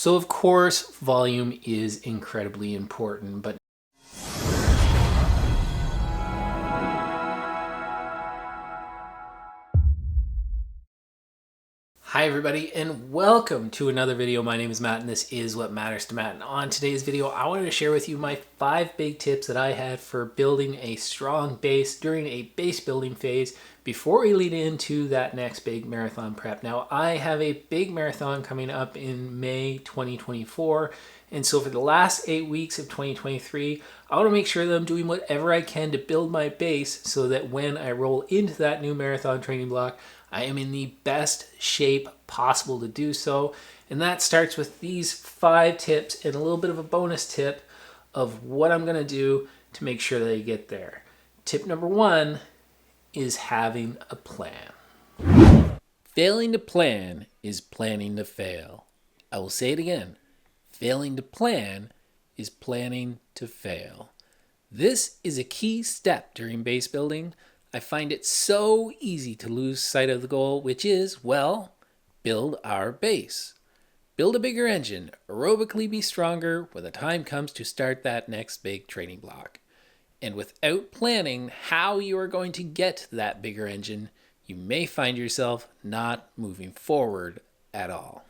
So of course, volume is incredibly important, but hi everybody and welcome to another video. My name is Matt and this is What Matters to Matt. And on today's video, I wanted to share with you my 5 big tips that I had for building a strong base during a base building phase before we lead into that next big marathon prep. Now, I have a big marathon coming up in May 2024. And so for the last 8 weeks of 2023, I want to make sure that I'm doing whatever I can to build my base so that when I roll into that new marathon training block, I am in the best shape possible to do so. And that starts with these 5 tips and a little bit of a bonus tip of what I'm going to do to make sure that I get there. Tip number 1 is having a plan. Failing to plan is planning to fail. I will say it again. Failing to plan is planning to fail. This is a key step during base building. I find it so easy to lose sight of the goal, which is, well, build our base. Build a bigger engine, aerobically be stronger when the time comes to start that next big training block. And without planning how you are going to get to that bigger engine, you may find yourself not moving forward at all.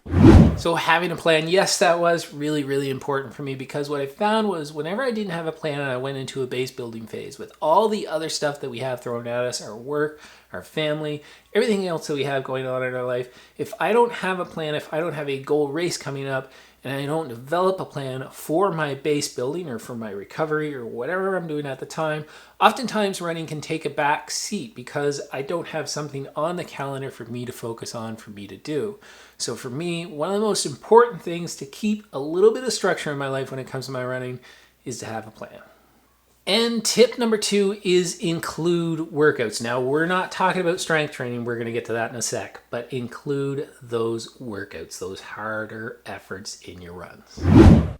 So having a plan, yes, that was really important for me, because what I found was whenever I didn't have a plan and I went into a base building phase with all the other stuff that we have thrown at us, our work, our family, everything else that we have going on in our life, if I don't have a plan, if I don't have a goal race coming up, and I don't develop a plan for my base building or for my recovery or whatever I'm doing at the time, oftentimes running can take a back seat because I don't have something on the calendar for me to focus on, for me to do. So for me, one of the most important things to keep a little bit of structure in my life when it comes to my running is to have a plan. And tip number 2 is include workouts. Now, we're not talking about strength training. We're going to get to that in a sec. But include those workouts, those harder efforts in your runs.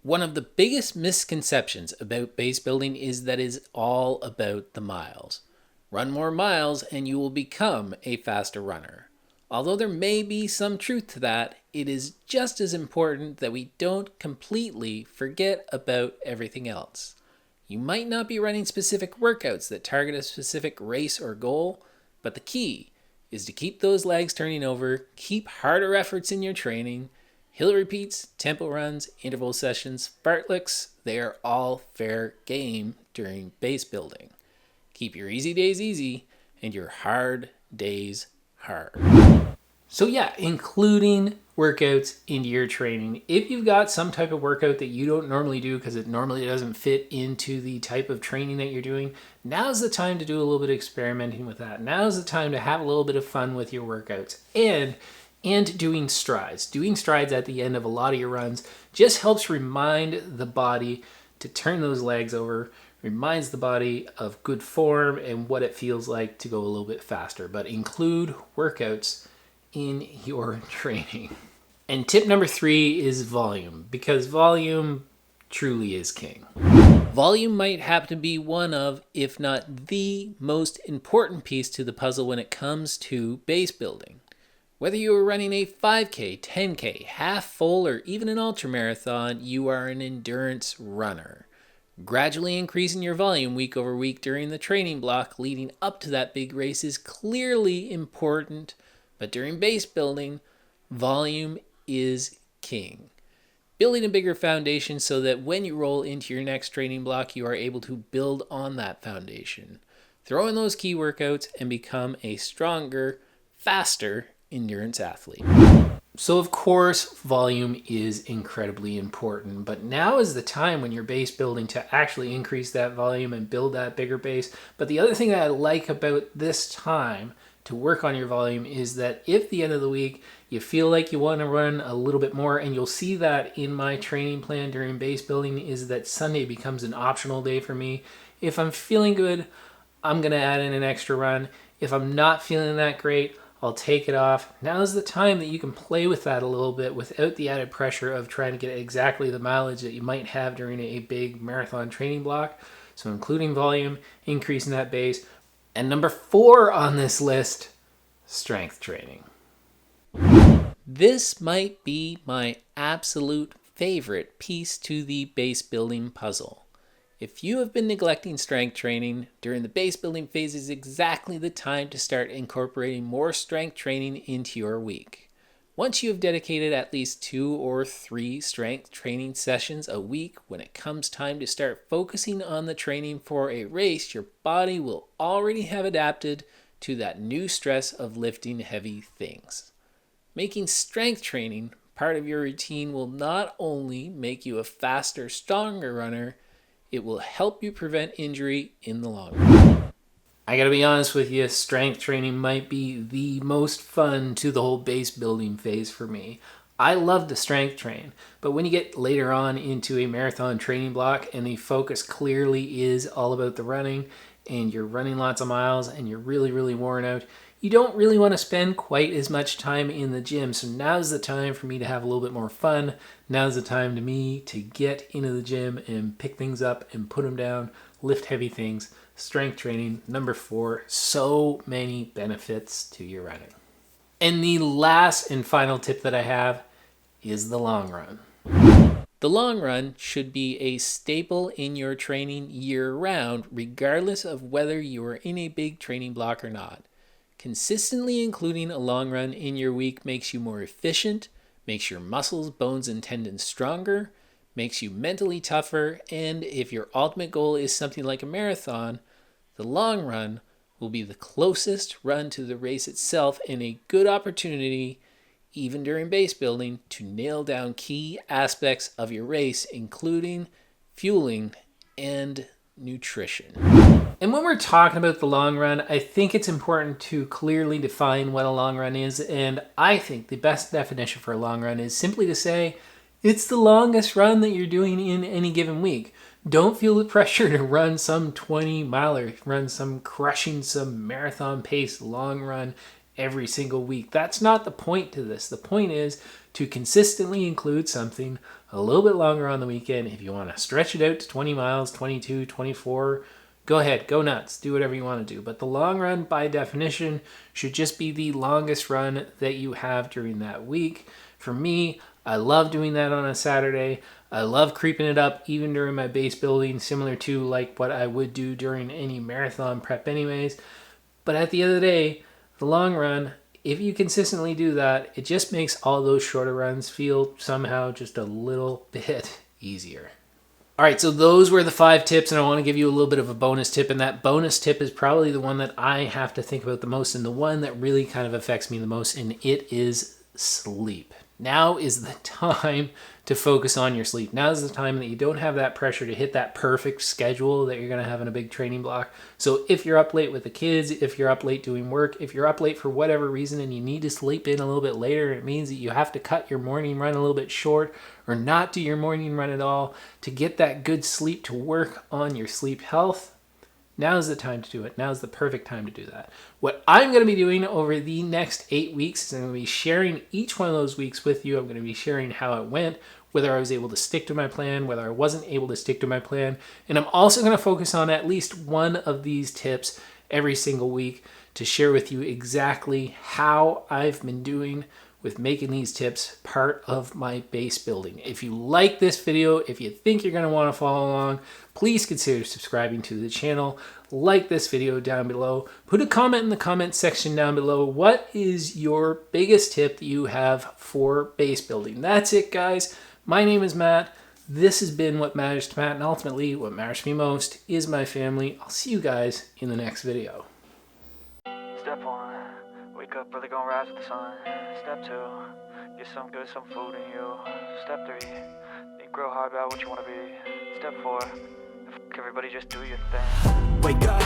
One of the biggest misconceptions about base building is that it's all about the miles. Run more miles and you will become a faster runner. Although there may be some truth to that, it is just as important that we don't completely forget about everything else. You might not be running specific workouts that target a specific race or goal, but the key is to keep those legs turning over, keep harder efforts in your training. Hill repeats, tempo runs, interval sessions, fartleks, they are all fair game during base building. Keep your easy days easy and your hard days hard. So yeah, including workouts into your training. If you've got some type of workout that you don't normally do because it normally doesn't fit into the type of training that you're doing, now's the time to do a little bit of experimenting with that. Now's the time to have a little bit of fun with your workouts and doing strides. Doing strides at the end of a lot of your runs just helps remind the body to turn those legs over, reminds the body of good form and what it feels like to go a little bit faster. But include workouts in your training. And tip number 3 is volume, because volume truly is king. Volume might happen to be one of, if not the most important piece to the puzzle when it comes to base building. Whether you are running a 5K, 10K, half full, or even an ultramarathon, you are an endurance runner. Gradually increasing your volume week over week during the training block leading up to that big race is clearly important. But during base building, volume is king. Building a bigger foundation so that when you roll into your next training block, you are able to build on that foundation. Throw in those key workouts and become a stronger, faster endurance athlete. So of course, volume is incredibly important, but now is the time when you're base building to actually increase that volume and build that bigger base. But the other thing that I like about this time to work on your volume is that if at the end of the week you feel like you want to run a little bit more, and you'll see that in my training plan during base building, is that Sunday becomes an optional day for me. If I'm feeling good, I'm going to add in an extra run. If I'm not feeling that great, I'll take it off. Now's the time that you can play with that a little bit without the added pressure of trying to get exactly the mileage that you might have during a big marathon training block. So including volume, increasing that base. And number 4 on this list, strength training. This might be my absolute favorite piece to the base building puzzle. If you have been neglecting strength training during the base building phase, is exactly the time to start incorporating more strength training into your week. Once you have dedicated at least 2 or 3 strength training sessions a week, when it comes time to start focusing on the training for a race, your body will already have adapted to that new stress of lifting heavy things. Making strength training part of your routine will not only make you a faster, stronger runner, it will help you prevent injury in the long run. I gotta be honest with you, strength training might be the most fun to the whole base building phase for me. I love to strength train, but when you get later on into a marathon training block and the focus clearly is all about the running and you're running lots of miles and you're really worn out, you don't really want to spend quite as much time in the gym. So now's the time for me to have a little bit more fun. Now's the time to me to get into the gym and pick things up and put them down, lift heavy things. Strength training, number 4, so many benefits to your running. And the last and final tip that I have is the long run. The long run should be a staple in your training year-round, regardless of whether you are in a big training block or not. Consistently including a long run in your week makes you more efficient, makes your muscles, bones, and tendons stronger, makes you mentally tougher, and if your ultimate goal is something like a marathon, the long run will be the closest run to the race itself and a good opportunity, even during base building, to nail down key aspects of your race, including fueling and nutrition. And when we're talking about the long run, I think it's important to clearly define what a long run is, and I think the best definition for a long run is simply to say, it's the longest run that you're doing in any given week. Don't feel the pressure to run some 20-miler, run some marathon pace long run every single week. That's not the point to this. The point is to consistently include something a little bit longer on the weekend. If you want to stretch it out to 20 miles, 22, 24, go ahead, go nuts, do whatever you want to do. But the long run, by definition, should just be the longest run that you have during that week. For me, I love doing that on a Saturday. I love creeping it up even during my base building, similar to like what I would do during any marathon prep anyways. But at the end of the day, the long run, if you consistently do that, it just makes all those shorter runs feel somehow just a little bit easier. All right, so those were the 5 tips, and I want to give you a little bit of a bonus tip, and that bonus tip is probably the one that I have to think about the most and the one that really kind of affects me the most, and it is sleep. Now is the time to focus on your sleep. Now is the time that you don't have that pressure to hit that perfect schedule that you're going to have in a big training block. So if you're up late with the kids, if you're up late doing work, if you're up late for whatever reason and you need to sleep in a little bit later, it means that you have to cut your morning run a little bit short or not do your morning run at all to get that good sleep to work on your sleep health. Now's the time to do it. Now's the perfect time to do that. What I'm going to be doing over the next 8 weeks is I'm going to be sharing each one of those weeks with you. I'm going to be sharing how it went, whether I was able to stick to my plan, whether I wasn't able to stick to my plan. And I'm also going to focus on at least one of these tips every single week to share with you exactly how I've been doing with making these tips part of my base building. If you like this video, if you think you're going to want to follow along, please consider subscribing to the channel. Like this video down below. Put a comment in the comment section down below. What is your biggest tip that you have for base building? That's it, guys. My name is Matt. This has been What Matters to Matt, and ultimately what matters to me most is my family. I'll see you guys in the next video. Step 1, wake up early, gonna rise with the sun. Step 2, get some good, some food in you. Step 3, think real hard about what you wanna be. Step 4, everybody just do your thing. Wake up,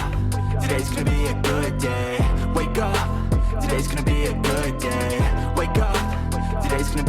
today's gonna be a good day. Wake up, today's gonna be a good day. Wake up, today's gonna be